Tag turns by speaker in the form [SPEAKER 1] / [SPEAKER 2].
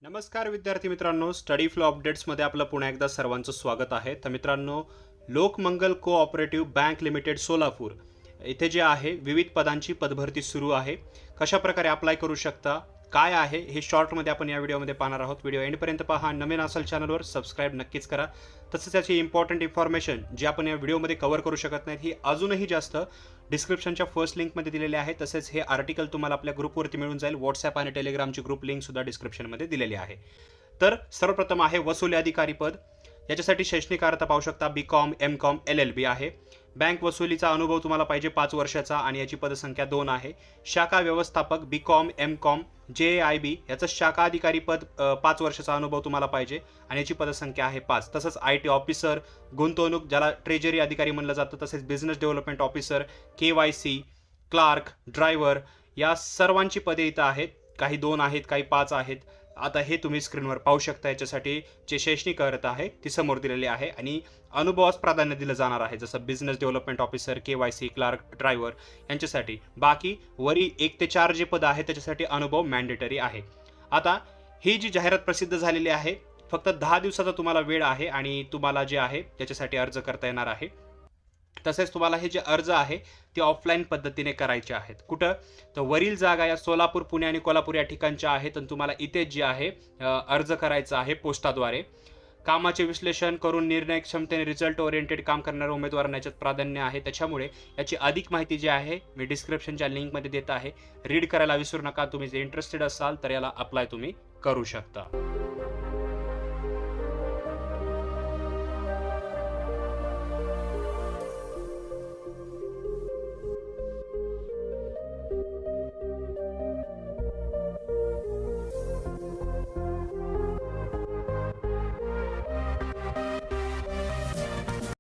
[SPEAKER 1] नमस्कार विद्यार्थी मित्रांनो, स्टडी फ्लो अपडेट्समध्ये आपलं पुन्हा एकदा सर्वांचं स्वागत आहे. तर मित्रांनो, Lokmangal cooperative bank limited Solapur इथे जे आहे विविध पदांची पदभरती सुरू आहे. कशा प्रकारे अप्लाय करू शकता, काय आहे हे शॉर्टमध्ये आपण या व्हिडिओमध्ये पाहणार आहोत. व्हिडिओ एंडपर्यंत पहा. नवीन असेल चॅनलवर सबस्क्राईब नक्कीच करा. तसंच त्याची इम्पॉर्टंट इन्फॉर्मेशन जी आपण या व्हिडिओमध्ये कव्हर करू शकत नाहीत ही अजूनही जास्त डिस्क्रिप्शनच्या फर्स्ट लिंकमध्ये दिलेली आहे. तसेच हे आर्टिकल तुम्हाला आपल्या ग्रुपवरती मिळून जाईल. व्हॉट्सॲप आणि टेलिग्रामची ग्रुप लिंक सुद्धा डिस्क्रिप्शनमध्ये दिलेली आहे. तर सर्वप्रथम आहे वसुली अधिकारी पद. याच्यासाठी शैक्षणिक अर्हता पाहू शकता BCom MCom LLB आहे. बँक वसुलीचा अनुभव तुम्हाला पाहिजे 5 वर्षाचा आणि याची पदसंख्या 2 आहे. शाखा व्यवस्थापक BCom MCom JIB याचं शाखा अधिकारी पद 5 वर्षाचा अनुभव तुम्हाला पाहिजे आणि याची पदसंख्या आहे 5. तसंच IT ऑफिसर, गुंतवणूक ज्याला ट्रेजरी अधिकारी म्हणलं जातं, तसेच business development officer, KYC, clerk, driver या सर्वांची पदे इथं आहेत. काही 2 आहेत, काही 5 आहेत. आता हे तुम्ही स्क्रीनवर पाहू शकता. याच्यासाठी जे शैक्षणिक अर्हता आहे ती समोर दिलेली आहे आणि अनुभवास प्राधान्य दिलं जाणार आहे, जसं business development officer, KYC, clerk, driver यांच्यासाठी. बाकी वरील 1 ते 4 जे पद आहे त्याच्यासाठी अनुभव मॅन्डेटरी आहे. आता ही जी जाहिरात प्रसिद्ध झालेली आहे, फक्त 10 दिवसाचा तुम्हाला वेळ आहे आणि तुम्हाला जे आहे त्याच्यासाठी अर्ज करता येणार आहे. तसेच तुम्हाला हे जे अर्ज आहे ते ऑफलाईन पद्धतीने करायचे आहेत. कुठं तर वरील जागा या सोलापूर, पुणे आणि कोल्हापूर या ठिकाणच्या आहेत आणि तुम्हाला इथेच जे आहे अर्ज करायचा आहे पोस्टाद्वारे. कामाचे विश्लेषण करून निर्णय क्षमतेने रिझल्ट ओरिएंटेड काम करणाऱ्या उमेदवारांना याच्यात प्राधान्य आहे. त्याच्यामुळे याची अधिक माहिती जी आहे मी डिस्क्रिप्शनच्या लिंकमध्ये देत आहे. रीड करायला विसरू नका. तुम्ही जर इंटरेस्टेड असाल तर याला अप्लाय तुम्ही करू शकता.